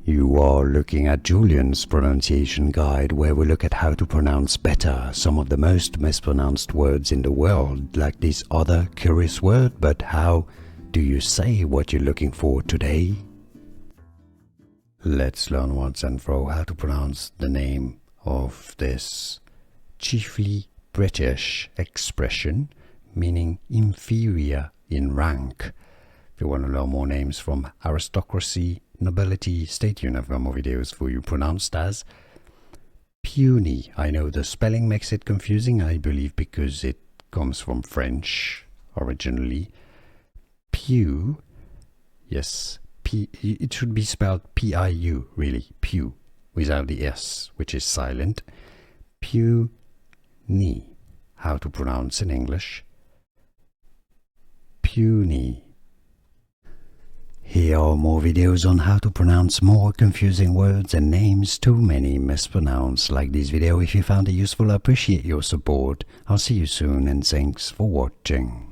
You are looking at Julian's pronunciation guide, where we look at how to pronounce better some of the most mispronounced words in the world, like this other curious word. But how do you say what you're looking for today? Let's learn once and for all how to pronounce the name of this chiefly British expression, meaning inferior in rank. If you want to learn more names from aristocracy, nobility, stay tuned. I've got more videos for you pronounced as puny. I know the spelling makes it confusing, I believe because it comes from French originally. Pew, yes, it should be spelled P-I-U, really, pew, without the S, which is silent. Puny, how to pronounce in English? Puny. Here are more videos on how to pronounce more confusing words and names too many mispronounced. Like this video if you found it useful. I appreciate your support. I'll see you soon and thanks for watching.